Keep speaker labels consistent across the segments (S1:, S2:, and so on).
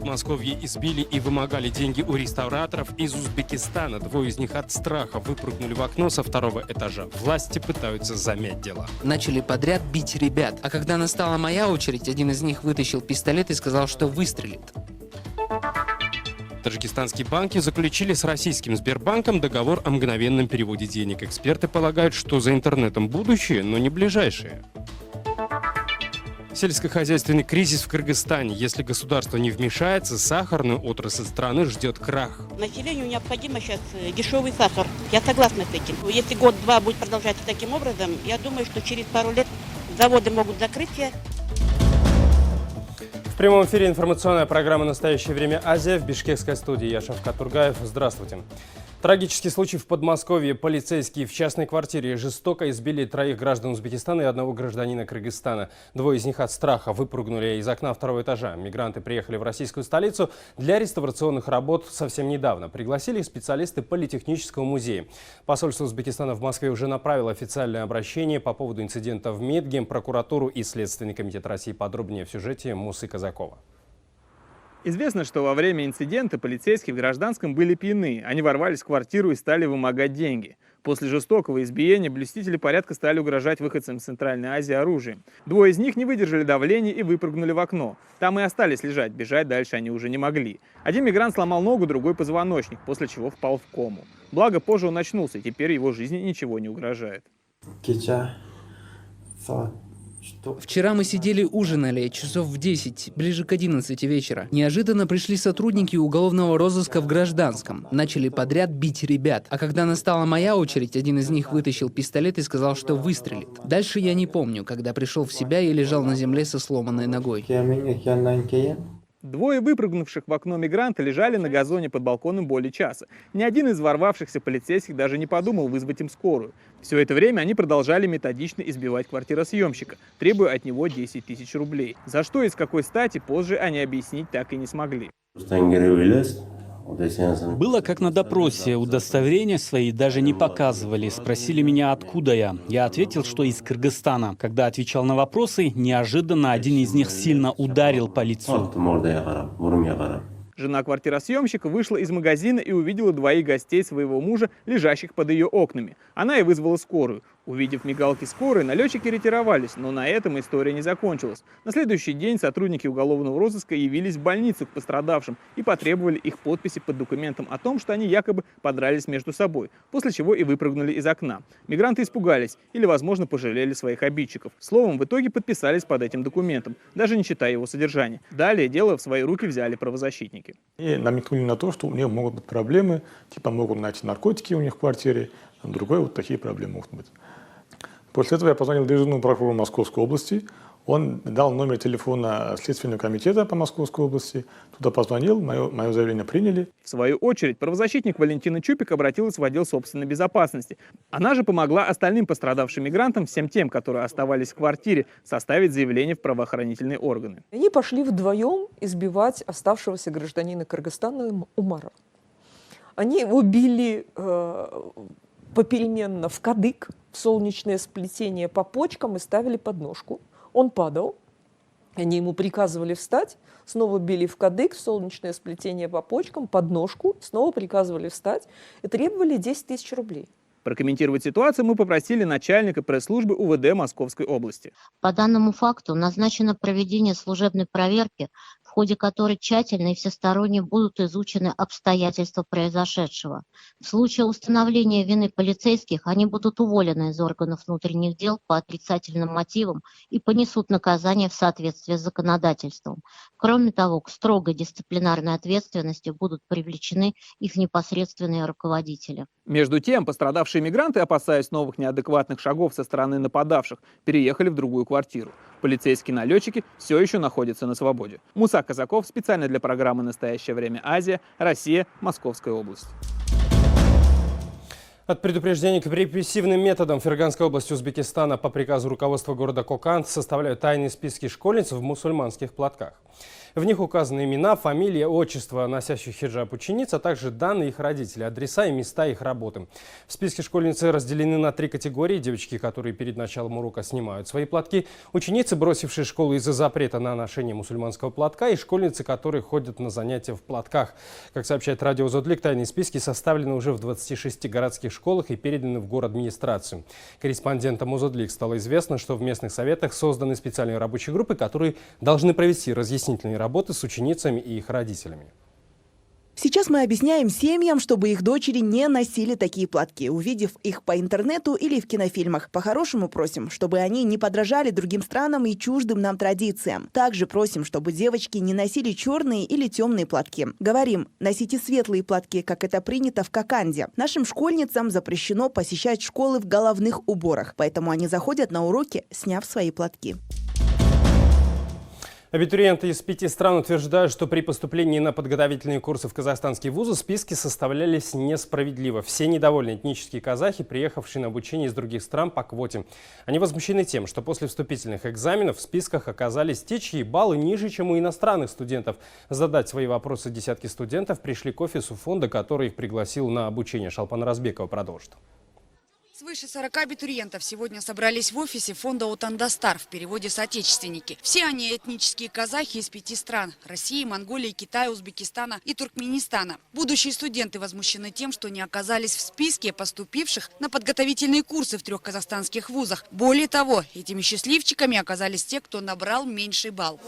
S1: Подмосковье избили и вымогали деньги у реставраторов из Узбекистана. Двое из них от страха выпрыгнули в окно со второго этажа. Власти пытаются замять дело.
S2: Начали подряд бить ребят. А когда настала моя очередь, один из них вытащил пистолет и сказал, что выстрелит.
S1: Таджикистанские банки заключили с российским Сбербанком договор о мгновенном переводе денег. Эксперты полагают, что за интернетом будущее, но не ближайшее. Сельскохозяйственный кризис в Кыргызстане. Если государство не вмешается, сахарную отрасль страны ждет крах.
S3: Населению необходимо сейчас дешевый сахар. Я согласна с этим. Если год-два будет продолжаться таким образом, я думаю, что через пару лет заводы могут закрыться.
S1: В прямом эфире информационная программа «Настоящее время. Азия» в бишкекской студии. Я Шавкат Тургаев. Здравствуйте. Трагический случай в Подмосковье. Полицейские в частной квартире жестоко избили 3 граждан Узбекистана и 1 гражданина Кыргызстана. 2 из них от страха выпрыгнули из окна 2-го этажа. Мигранты приехали в российскую столицу для реставрационных работ совсем недавно. Пригласили их специалисты Политехнического музея. Посольство Узбекистана в Москве уже направило официальное обращение по поводу инцидента в МИД, Генпрокуратуру и Следственный комитет России. Подробнее в сюжете Мусы Казакова.
S4: Известно, что во время инцидента полицейские в гражданском были пьяны. Они ворвались в квартиру и стали вымогать деньги. После жестокого избиения блюстители порядка стали угрожать выходцам из Центральной Азии оружием. 2 из них не выдержали давления и выпрыгнули в окно. Там и остались лежать, бежать дальше они уже не могли. Один мигрант сломал ногу, другой позвоночник, после чего впал в кому. Благо, позже он очнулся, и теперь его жизни ничего не угрожает.
S2: Вчера мы сидели ужинали часов в 10, ближе к 11 вечера. Неожиданно пришли сотрудники уголовного розыска в гражданском. Начали подряд бить ребят. А когда настала моя очередь, один из них вытащил пистолет и сказал, что выстрелит. Дальше я не помню. Когда пришел в себя, я лежал на земле со сломанной ногой.
S4: 2 выпрыгнувших в окно мигранта лежали на газоне под балконом более часа. Ни один из ворвавшихся полицейских даже не подумал вызвать им скорую. Все это время они продолжали методично избивать квартиросъемщика, требуя от него 10 000 рублей. За что и с какой стати, позже они объяснить так и не смогли.
S5: Было как на допросе, удостоверения свои даже не показывали. Спросили меня, откуда я. Я ответил, что из Кыргызстана. Когда отвечал на вопросы, неожиданно один из них сильно ударил по лицу.
S4: Жена квартиросъемщика вышла из магазина и увидела 2 гостей своего мужа, лежащих под ее окнами. Она и вызвала скорую. Увидев мигалки скорой, налетчики ретировались, но на этом история не закончилась. На следующий день сотрудники уголовного розыска явились в больницу к пострадавшим и потребовали их подписи под документом о том, что они якобы подрались между собой, после чего и выпрыгнули из окна. Мигранты испугались или, возможно, пожалели своих обидчиков. Словом, в итоге подписались под этим документом, даже не читая его содержание. Далее дело в свои руки взяли правозащитники.
S6: И намекнули на то, что у них могут быть проблемы, типа могут найти наркотики у них в квартире, а другой вот такие проблемы могут быть. После этого я позвонил дежурному прокурору Московской области. Он дал номер телефона Следственного комитета по Московской области. Туда позвонил, мое заявление приняли.
S4: В свою очередь, правозащитник Валентина Чупик обратилась в отдел собственной безопасности. Она же помогла остальным пострадавшим мигрантам, всем тем, которые оставались в квартире, составить заявление в правоохранительные органы.
S7: Они пошли вдвоем избивать оставшегося гражданина Кыргызстана Умара. Они его били попеременно в кадык, в солнечное сплетение по почкам и ставили подножку. Он падал, они ему приказывали встать, снова били в кадык, в солнечное сплетение по почкам, подножку, снова приказывали встать и требовали 10 000 рублей.
S4: Прокомментировать ситуацию мы попросили начальника пресс-службы УВД Московской области.
S8: По данному факту назначено проведение служебной проверки, в ходе которой тщательно и всесторонне будут изучены обстоятельства произошедшего. В случае установления вины полицейских они будут уволены из органов внутренних дел по отрицательным мотивам и понесут наказание в соответствии с законодательством. Кроме того, к строгой дисциплинарной ответственности будут привлечены их непосредственные руководители.
S4: Между тем, пострадавшие мигранты, опасаясь новых неадекватных шагов со стороны нападавших, переехали в другую квартиру. Полицейские налетчики все еще находятся на свободе. Муса Казаков, специально для программы «Настоящее время. Азия», Россия, Московская область.
S1: От предупреждений к репрессивным методам Ферганской области Узбекистана по приказу руководства города Коканд составляют тайные списки школьниц в мусульманских платках. В них указаны имена, фамилии, отчества носящих хиджаб учениц, а также данные их родителей, адреса и места их работы. В списке школьницы разделены на 3 категории. Девочки, которые перед началом урока снимают свои платки, ученицы, бросившие школу из-за запрета на ношение мусульманского платка, и школьницы, которые ходят на занятия в платках. Как сообщает радио «Озодлик», тайные списки составлены уже в 26 городских школах и переданы в город-администрацию. Корреспондентам «Озодлик» стало известно, что в местных советах созданы специальные рабочие группы, которые должны провести разъяснительные работы с ученицами и их родителями.
S9: Сейчас мы объясняем семьям, чтобы их дочери не носили такие платки, увидев их по интернету или в кинофильмах. По-хорошему просим, чтобы они не подражали другим странам и чуждым нам традициям. Также просим, чтобы девочки не носили черные или темные платки. Говорим, носите светлые платки, как это принято в Коканде. Нашим школьницам запрещено посещать школы в головных уборах, поэтому они заходят на уроки, сняв свои платки.
S1: Абитуриенты из 5 стран утверждают, что при поступлении на подготовительные курсы в казахстанские вузы списки составлялись несправедливо. Все недовольны этнические казахи, приехавшие на обучение из других стран по квоте. Они возмущены тем, что после вступительных экзаменов в списках оказались те, чьи баллы ниже, чем у иностранных студентов. Задать свои вопросы десятки студентов пришли к офису фонда, который их пригласил на обучение. Шолпан Разбекова продолжит.
S10: Свыше 40 абитуриентов сегодня собрались в офисе фонда «Отандастар», в переводе «соотечественники». Все они этнические казахи из 5 стран – России, Монголии, Китая, Узбекистана и Туркменистана. Будущие студенты возмущены тем, что не оказались в списке поступивших на подготовительные курсы в 3 казахстанских вузах. Более того, этими счастливчиками оказались те, кто набрал меньший балл.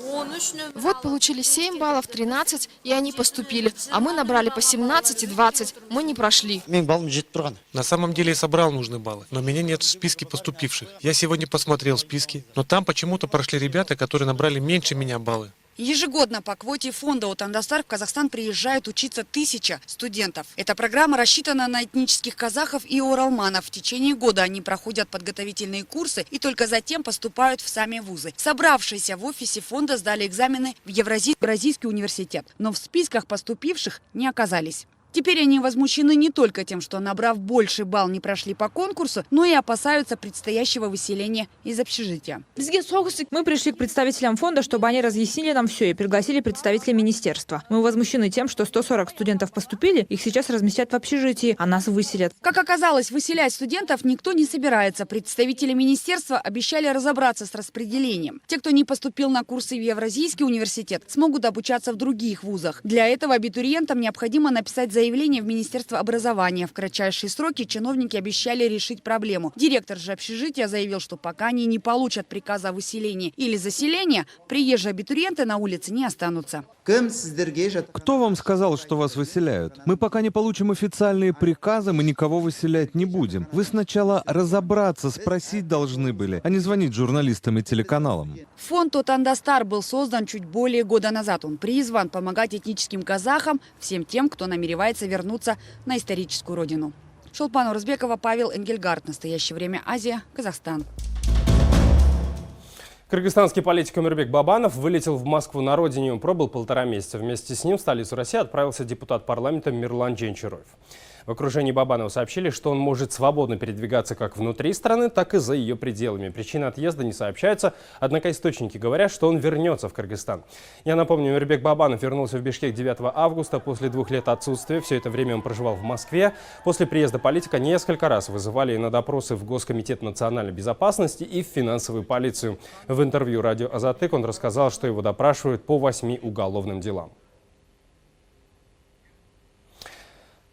S11: Вот получили 7 баллов, 13, и они поступили. А мы набрали по 17 и 20. Мы не прошли.
S12: На самом деле я собрал нужный баллы, но меня нет в списке поступивших. Я сегодня посмотрел списки, но там почему-то прошли ребята, которые набрали меньше меня баллы.
S10: Ежегодно по квоте фонда «Отандастар» в Казахстан приезжают учиться 1000 студентов. Эта программа рассчитана на этнических казахов и оралманов. В течение года они проходят подготовительные курсы и только затем поступают в сами вузы. Собравшиеся в офисе фонда сдали экзамены в Евразийский университет, но в списках поступивших не оказались. Теперь они возмущены не только тем, что, набрав больший балл, не прошли по конкурсу, но и опасаются предстоящего выселения из общежития.
S13: Мы пришли к представителям фонда, чтобы они разъяснили нам все и пригласили представителей министерства. Мы возмущены тем, что 140 студентов поступили, их сейчас разместят в общежитии, а нас выселят.
S10: Как оказалось, выселять студентов никто не собирается. Представители министерства обещали разобраться с распределением. Те, кто не поступил на курсы в Евразийский университет, смогут обучаться в других вузах. Для этого абитуриентам необходимо написать заявление в Министерство образования. В кратчайшие сроки чиновники обещали решить проблему. Директор же общежития заявил, что пока они не получат приказа о выселении или заселении, приезжие абитуриенты на улице не останутся.
S14: Кто вам сказал, что вас выселяют? Мы пока не получим официальные приказы, мы никого выселять не будем. Вы сначала разобраться, спросить должны были, а не звонить журналистам и телеканалам.
S10: Фонд «Отандастар» был создан чуть более года назад. Он призван помогать этническим казахам, всем тем, кто намеревается вернуться на историческую родину. Шолпан Разбекова, Павел Энгельгард. Настоящее время. Азия. Казахстан.
S1: Кыргызстанский политик Омирбек Бабанов вылетел в Москву на родине. Он пробыл 1,5 месяца. Вместе с ним в столицу России отправился депутат парламента Мирлан Дженчуроев. В окружении Бабанова сообщили, что он может свободно передвигаться как внутри страны, так и за ее пределами. Причина отъезда не сообщается, однако источники говорят, что он вернется в Кыргызстан. Я напомню, Омирбек Бабанов вернулся в Бишкек 9 августа после 2 лет отсутствия. Все это время он проживал в Москве. После приезда политика несколько раз вызывали на допросы в Госкомитет национальной безопасности и в финансовую полицию. В интервью радио «Азатык» он рассказал, что его допрашивают по 8 уголовным делам.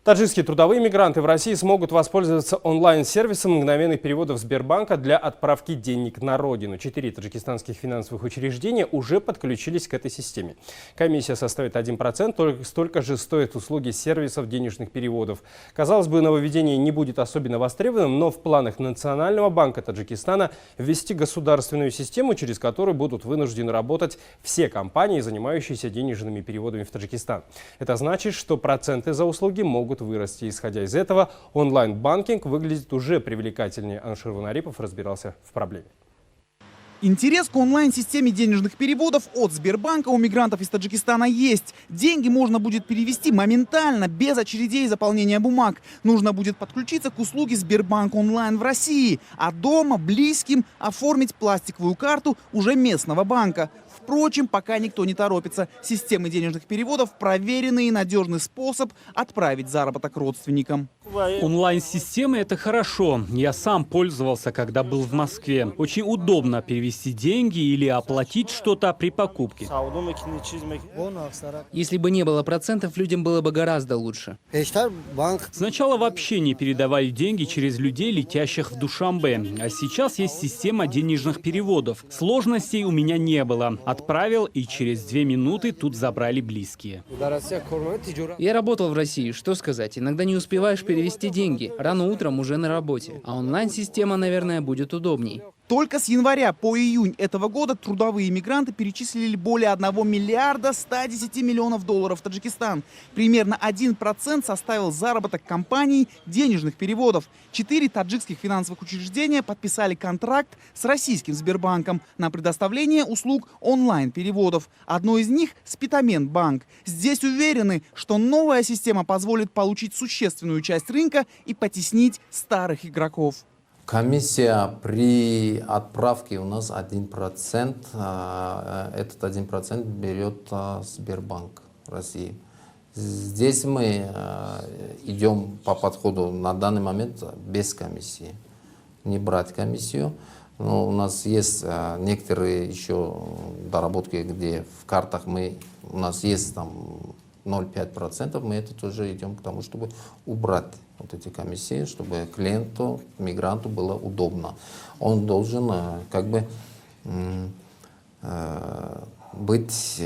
S1: Таджикские трудовые мигранты в России смогут воспользоваться онлайн-сервисом мгновенных переводов Сбербанка для отправки денег на родину. 4 таджикистанских финансовых учреждения уже подключились к этой системе. Комиссия составит 1%, только столько же стоят услуги сервисов денежных переводов. Казалось бы, нововведение не будет особенно востребованным, но в планах Национального банка Таджикистана ввести государственную систему, через которую будут вынуждены работать все компании, занимающиеся денежными переводами в Таджикистан. Это значит, что проценты за услуги могут вырасти. Исходя из этого, онлайн-банкинг выглядит уже привлекательнее. Аншер Ванарипов разбирался в проблеме.
S15: Интерес к онлайн-системе денежных переводов от Сбербанка у мигрантов из Таджикистана есть. Деньги можно будет перевести моментально, без очередей заполнения бумаг. Нужно будет подключиться к услуге Сбербанк онлайн в России, а дома близким оформить пластиковую карту уже местного банка. В Впрочем, пока никто не торопится. Системы денежных переводов – проверенный и надежный способ отправить заработок родственникам.
S5: Онлайн-системы — это хорошо. Я сам пользовался, когда был в Москве. Очень удобно перевести деньги или оплатить что-то при покупке.
S2: Если бы не было процентов, людям было бы гораздо лучше.
S5: Сначала вообще не передавали деньги через людей, летящих в Душанбе. А сейчас есть система денежных переводов. Сложностей у меня не было. Отправил, и через 2 минуты тут забрали близкие.
S2: Я работал в России, что сказать, иногда не успеваешь перевести деньги. Рано утром уже на работе. А онлайн-система, наверное, будет удобней.
S15: Только с января по июнь этого года трудовые мигранты перечислили более 1 миллиарда 110 миллионов долларов в Таджикистан. Примерно 1% составил заработок компаний денежных переводов. 4 таджикских финансовых учреждения подписали контракт с российским Сбербанком на предоставление услуг онлайн-переводов. Одно из них – Спитамент-банк. Здесь уверены, что новая система позволит получить существенную часть рынка и потеснить старых игроков.
S16: Комиссия при отправке у нас 1%. Этот 1% берет Сбербанк России. Здесь мы идем по подходу на данный момент без комиссии. Не брать комиссию. Но у нас есть некоторые еще доработки, где в картах у нас есть там 0,5%, мы это тоже идем к тому, чтобы убрать вот эти комиссии, чтобы клиенту, мигранту было удобно. Он должен быть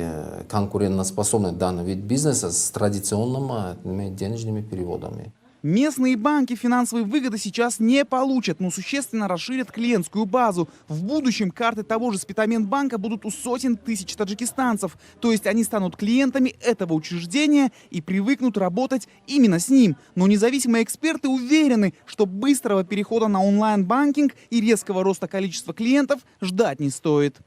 S16: конкурентоспособным данный вид бизнеса с традиционными денежными переводами.
S15: Местные банки финансовые выгоды сейчас не получат, но существенно расширят клиентскую базу. В будущем карты того же Спитамент-банка будут у сотен тысяч таджикистанцев. То есть они станут клиентами этого учреждения и привыкнут работать именно с ним. Но независимые эксперты уверены, что быстрого перехода на онлайн-банкинг и резкого роста количества клиентов ждать не стоит.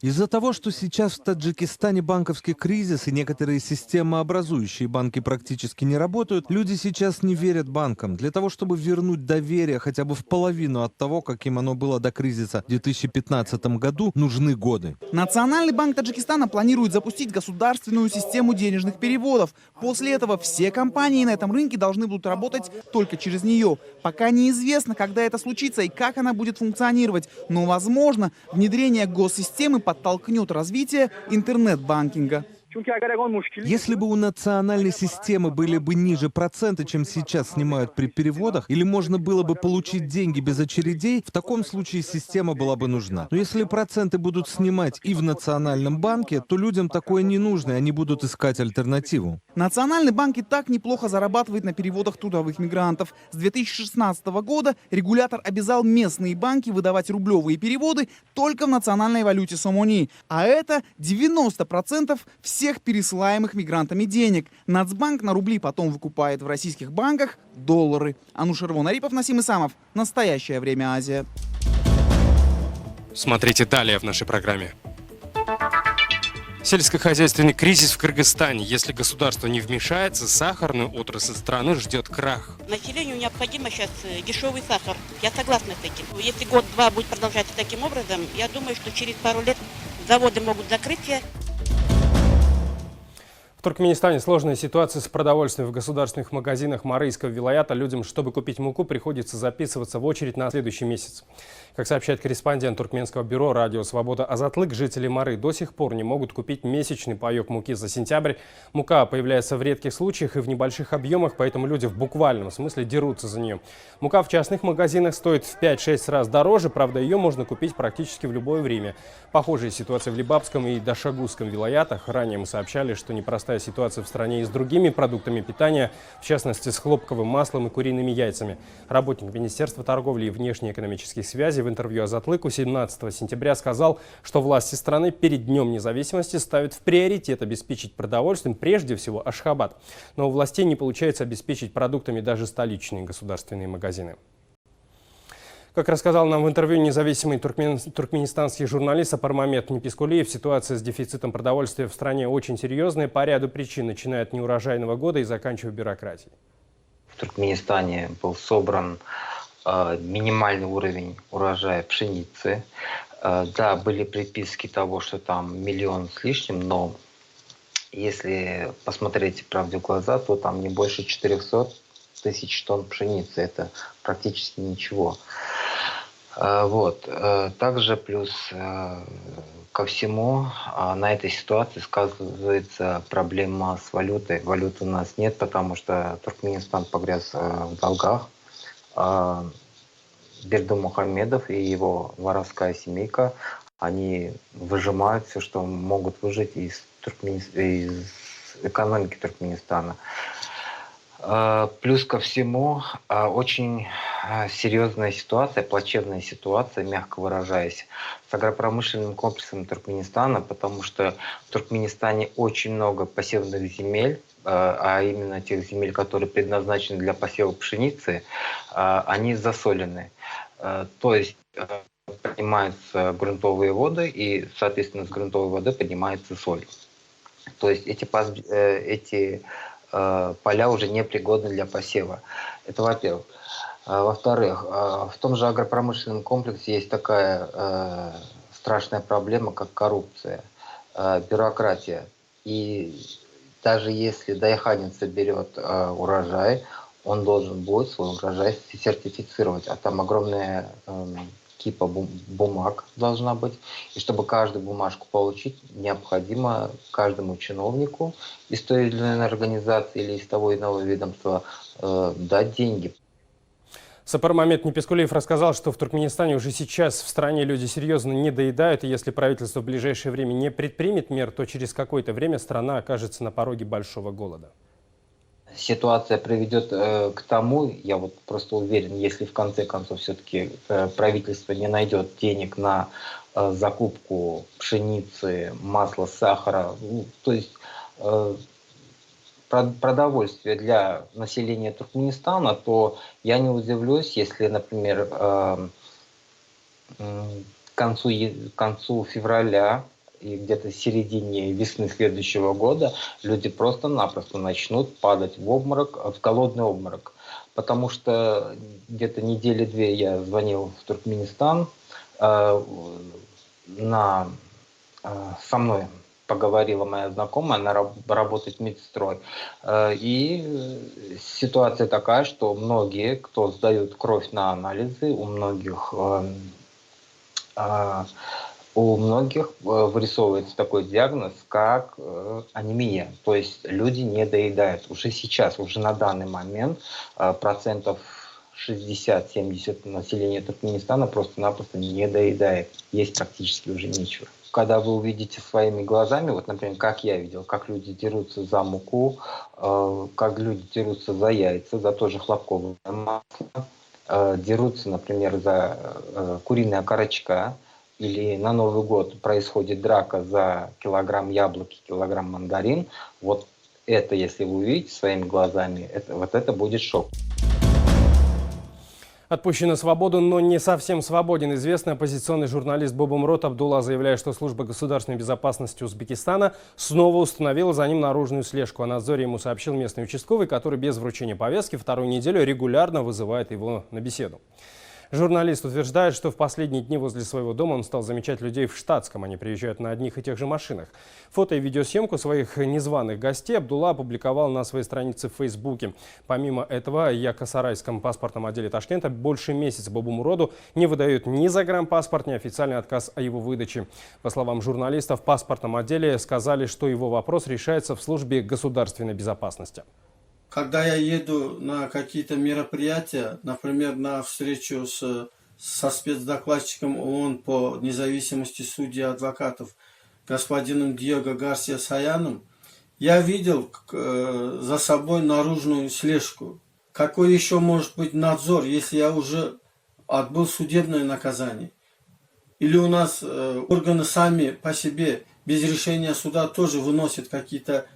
S14: Из-за того, что сейчас в Таджикистане банковский кризис и некоторые системообразующие банки практически не работают, люди сейчас не верят банкам. Для того, чтобы вернуть доверие хотя бы в половину от того, каким оно было до кризиса в 2015 году, нужны годы.
S15: Национальный банк Таджикистана планирует запустить государственную систему денежных переводов. После этого все компании на этом рынке должны будут работать только через нее. Пока неизвестно, когда это случится и как она будет функционировать, но, возможно, внедрение госсистемы подтолкнет развитие интернет-банкинга.
S14: Если бы у национальной системы были бы ниже проценты, чем сейчас снимают при переводах, или можно было бы получить деньги без очередей, в таком случае система была бы нужна. Но если проценты будут снимать и в национальном банке, то людям такое не нужно, и они будут искать альтернативу.
S15: Национальный банк и так неплохо зарабатывает на переводах трудовых мигрантов. С 2016 года регулятор обязал местные банки выдавать рублевые переводы только в национальной валюте Сомони. А это 90% всех пересылаемых мигрантами денег. Нацбанк на рубли потом выкупает в российских банках доллары. Ануш Арипов, Насим Исамов. Настоящее время Азия.
S1: Смотрите далее в нашей программе. Сельскохозяйственный кризис в Кыргызстане. Если государство не вмешается, сахарную отрасль страны ждет крах.
S3: Населению необходимо сейчас дешевый сахар. Я согласна с этим. Если год-два будет продолжаться таким образом, я думаю, что через пару лет заводы могут закрыться.
S1: В Туркменистане сложная ситуация с продовольствием. В государственных магазинах Марийского вилаята людям, чтобы купить муку, приходится записываться в очередь на следующий месяц. Как сообщает корреспондент туркменского бюро «Радио Свобода» Азатлык, жители Мары до сих пор не могут купить месячный паёк муки за сентябрь. Мука появляется в редких случаях и в небольших объемах, поэтому люди в буквальном смысле дерутся за нее. Мука в частных магазинах стоит в 5-6 раз дороже, правда, ее можно купить практически в любое время. Похожая ситуация в Либабском и Дашагузском вилаятах. Ранее мы сообщали, что непростая ситуация в стране и с другими продуктами питания, в частности с хлопковым маслом и куриными яйцами. Работник Министерства торговли и внешнеэкономических связей в интервью Азатлыку 17 сентября сказал, что власти страны перед Днем независимости ставят в приоритет обеспечить продовольствием прежде всего Ашхабад. Но у властей не получается обеспечить продуктами даже столичные государственные магазины. Как рассказал нам в интервью независимый туркменистанский журналист Апармамед Непискулиев, ситуация с дефицитом продовольствия в стране очень серьезная по ряду причин, начиная от неурожайного года и заканчивая бюрократией.
S17: В Туркменистане был собран минимальный уровень урожая пшеницы. Да, были приписки того, что там 1 миллион с лишним, но если посмотреть правде в глаза, то там не больше 400 тысяч тонн пшеницы. Это практически ничего. Вот. Также плюс ко всему на этой ситуации сказывается проблема с валютой. Валюты у нас нет, потому что Туркменистан погряз в долгах. Бердымухамедов и его воровская семейка, они выжимают все, что могут выжать из экономики Туркменистана. Плюс ко всему, очень серьезная ситуация, плачевная ситуация, мягко выражаясь, с агропромышленным комплексом Туркменистана, потому что в Туркменистане очень много посевных земель, а именно тех земель, которые предназначены для посева пшеницы, они засолены. То есть поднимаются грунтовые воды, и, соответственно, с грунтовой воды поднимается соль. То есть эти поля уже непригодны для посева. Это во-первых. Во-вторых, в том же агропромышленном комплексе есть такая страшная проблема, как коррупция, бюрократия. И даже если дайханец соберет урожай, он должен будет свой урожай сертифицировать. А там огромная кипа бумаг должна быть. И чтобы каждую бумажку получить, необходимо каждому чиновнику из той или иной организации или из того или иного ведомства дать деньги.
S1: Сапар Мамед Непескулиев рассказал, что в Туркменистане уже сейчас в стране люди серьезно не доедают, и если правительство в ближайшее время не предпримет мер, то через какое-то время страна окажется на пороге большого голода.
S17: Ситуация приведет к тому, я вот просто уверен, если в конце концов все-таки правительство не найдет денег на закупку пшеницы, масла, сахара, то есть продовольствия для населения Туркменистана, то я не удивлюсь, если, например, к концу февраля и где-то в середине весны следующего года люди просто-напросто начнут падать в обморок, в голодный обморок. Потому что где-то недели-две я звонил в Туркменистан, со мной поговорила моя знакомая, она работает медсестрой. И ситуация такая, что многие, кто сдают кровь на анализы, у многих вырисовывается такой диагноз, как анемия. То есть люди не доедают. Уже сейчас, уже на данный момент процентов 60-70 населения Туркменистана просто-напросто не доедает. Есть практически уже нечего. Когда вы увидите своими глазами, вот, например, как я видел, как люди дерутся за муку, как люди дерутся за яйца, за тоже хлопковое масло, дерутся, например, за куриные окорочка, или на Новый год происходит драка за килограмм яблоки, килограмм мандарин, вот это, если вы увидите своими глазами, это будет шок.
S1: Отпущен на свободу, но не совсем свободен. Известный оппозиционный журналист Бобумрот Абдулла заявляет, что служба государственной безопасности Узбекистана снова установила за ним наружную слежку. О надзоре ему сообщил местный участковый, который без вручения повестки вторую неделю регулярно вызывает его на беседу. Журналист утверждает, что в последние дни возле своего дома он стал замечать людей в штатском. Они приезжают на одних и тех же машинах. Фото и видеосъемку своих незваных гостей Абдулла опубликовал на своей странице в Фейсбуке. Помимо этого, в Якосарайском паспортном отделе Ташкента больше месяца Бобумроду не выдают ни загранпаспорт, ни официальный отказ о его выдаче. По словам журналиста, в паспортном отделе сказали, что его вопрос решается в службе государственной безопасности.
S18: Когда я еду на какие-то мероприятия, например, на встречу со спецдокладчиком ООН по независимости судей и адвокатов господином Диего Гарсия Саяном, я видел за собой наружную слежку. Какой еще может быть надзор, если я уже отбыл судебное наказание? Или у нас органы сами по себе без решения суда тоже выносят какие-то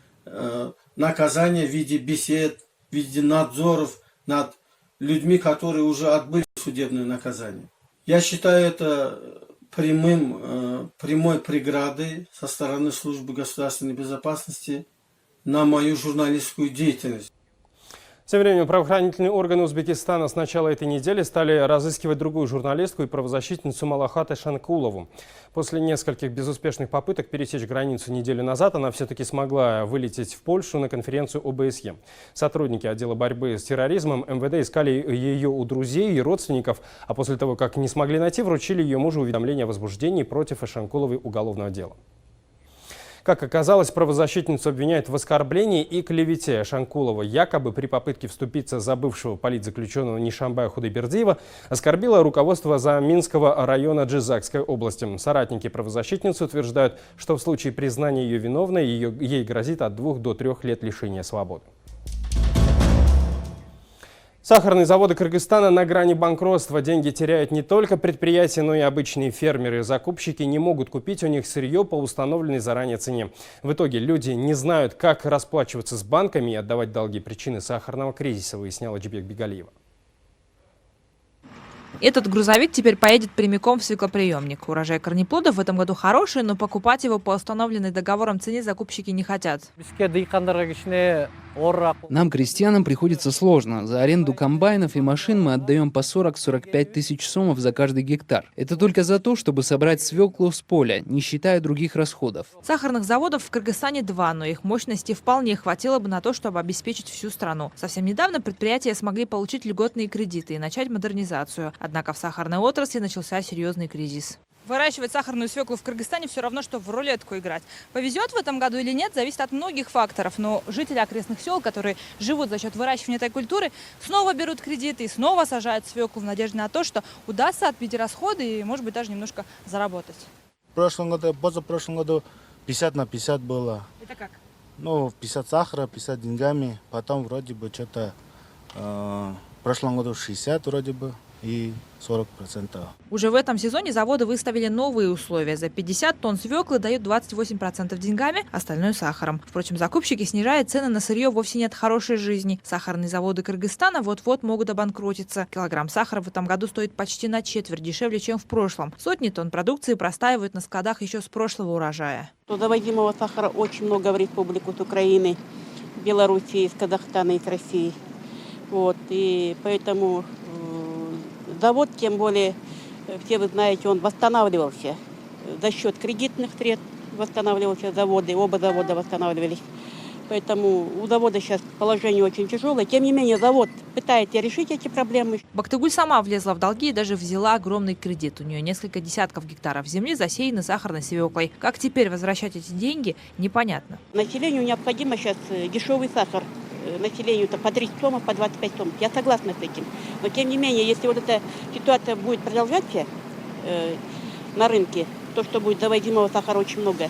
S18: наказания в виде бесед, в виде надзоров над людьми, которые уже отбыли судебное наказание. Я считаю это прямой преградой со стороны службы государственной безопасности на мою журналистскую деятельность.
S1: Тем временем правоохранительные органы Узбекистана с начала этой недели стали разыскивать другую журналистку и правозащитницу Малахат Эшанкулову. После нескольких безуспешных попыток пересечь границу неделю назад она все-таки смогла вылететь в Польшу на конференцию ОБСЕ. Сотрудники отдела борьбы с терроризмом МВД искали ее у друзей и родственников, а после того, как не смогли найти, вручили ее мужу уведомление о возбуждении против Эшанкуловой уголовного дела. Как оказалось, правозащитницу обвиняют в оскорблении и клевете. Эшанкулова якобы при попытке вступиться за бывшего политзаключенного Нишамбая Худайбердиева оскорбила руководство Заминского района Джизакской области. Соратники правозащитницы утверждают, что в случае признания ее виновной ей грозит от 2 до 3 лет лишения свободы. Сахарные заводы Кыргызстана на грани банкротства. Деньги теряют не только предприятия, но и обычные фермеры. Закупщики не могут купить у них сырье по установленной заранее цене. В итоге люди не знают, как расплачиваться с банками и отдавать долги. Причины сахарного кризиса выясняла Джибек Бегалиева.
S13: Этот грузовик теперь поедет прямиком в свеклоприемник. Урожай корнеплодов в этом году хороший, но покупать его по установленной договором цене закупщики не хотят.
S2: Нам, крестьянам, приходится сложно. За аренду комбайнов и машин мы отдаем по 40-45 тысяч сомов за каждый гектар. Это только за то, чтобы собрать свеклу с поля, не считая других расходов.
S13: Сахарных заводов в Кыргызстане 2, но их мощности вполне хватило бы на то, чтобы обеспечить всю страну. Совсем недавно предприятия смогли получить льготные кредиты и начать модернизацию. Однако в сахарной отрасли начался серьезный кризис. Выращивать сахарную свеклу в Кыргызстане все равно, что в рулетку играть. Повезет в этом году или нет, зависит от многих факторов. Но жители окрестных сел, которые живут за счет выращивания этой культуры, снова берут кредиты и снова сажают свеклу в надежде на то, что удастся отбить расходы и, может быть, даже немножко заработать.
S19: В прошлом году, позапрошлом году 50 на 50 было.
S13: Это как?
S19: 50 сахара, 50 деньгами. Потом вроде бы что-то в прошлом году 60 вроде бы. И 40%.
S13: Уже в этом сезоне заводы выставили новые условия. За 50 тонн свеклы дают 28% деньгами, остальное сахаром. Впрочем, закупщики снижают цены на сырье вовсе не от хорошей жизни. Сахарные заводы Кыргызстана вот-вот могут обанкротиться. Килограмм сахара в этом году стоит почти на четверть дешевле, чем в прошлом. Сотни тонн продукции простаивают на складах еще с прошлого урожая.
S3: Завозимого сахара очень много в республику с Украины, Белоруссии, из Казахстана и с России. И поэтому завод, тем более, все вы знаете, он восстанавливался за счет кредитных средств, восстанавливался заводы, оба завода восстанавливались. Поэтому у завода сейчас положение очень тяжелое. Тем не менее, завод пытается решить эти проблемы.
S13: Бактыгуль сама влезла в долги и даже взяла огромный кредит. У нее несколько десятков гектаров земли засеяны сахарной свеклой. Как теперь возвращать эти деньги, непонятно.
S3: Населению необходимо сейчас дешевый сахар. Населению-то по 30 сомов, по 25 сомов. Я согласна с этим. Но тем не менее, если вот эта ситуация будет продолжаться на рынке, то, что будет завозимого сахара очень много,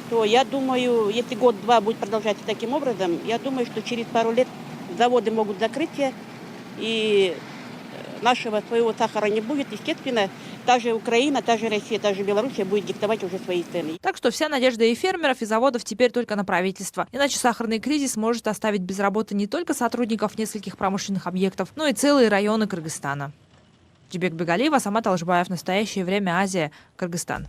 S3: то я думаю, если год-два будет продолжаться таким образом, я думаю, что через пару лет заводы могут закрыться, и нашего своего сахара не будет. Естественно, та же Украина, та же Россия, та же Белоруссия будет диктовать уже свои цены.
S13: Так что вся надежда и фермеров, и заводов теперь только на правительство. Иначе сахарный кризис может оставить без работы не только сотрудников нескольких промышленных объектов, но и целые районы Кыргызстана. Джибек Бегалиева, Самат Алжбаев. Настоящее время. Азия. Кыргызстан.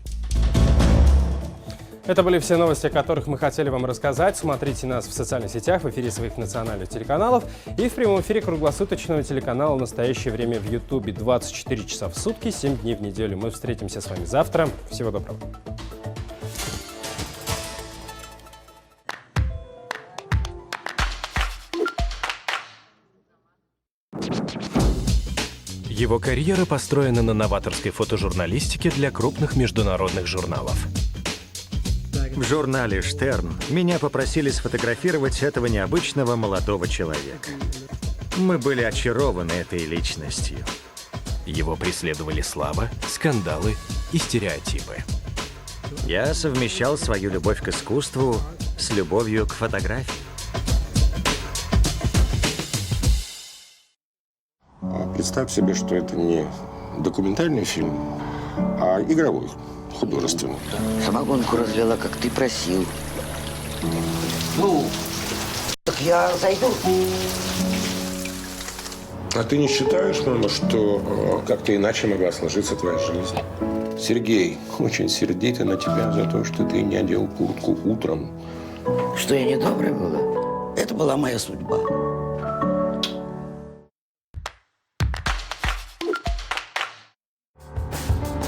S1: Это были все новости, о которых мы хотели вам рассказать. Смотрите нас в социальных сетях, в эфире своих национальных телеканалов и в прямом эфире круглосуточного телеканала «Настоящее время» в Ютубе 24 часа в сутки, 7 дней в неделю. Мы встретимся с вами завтра. Всего доброго.
S20: Его карьера построена на новаторской фотожурналистике для крупных международных журналов.
S21: В журнале «Штерн» меня попросили сфотографировать этого необычного молодого человека. Мы были очарованы этой личностью.
S20: Его преследовали слава, скандалы и стереотипы.
S21: Я совмещал свою любовь к искусству с любовью к фотографии.
S22: Представь себе, что это не документальный фильм, а игровой, художественный.
S23: Самогонку развела, как ты просил. Ну, так я зайду.
S22: А ты не считаешь, мама, что как-то иначе могла сложиться твоя жизнь? Сергей очень сердит на тебя за то, что ты не одел куртку утром.
S23: Что я недобрая была? Это была моя судьба.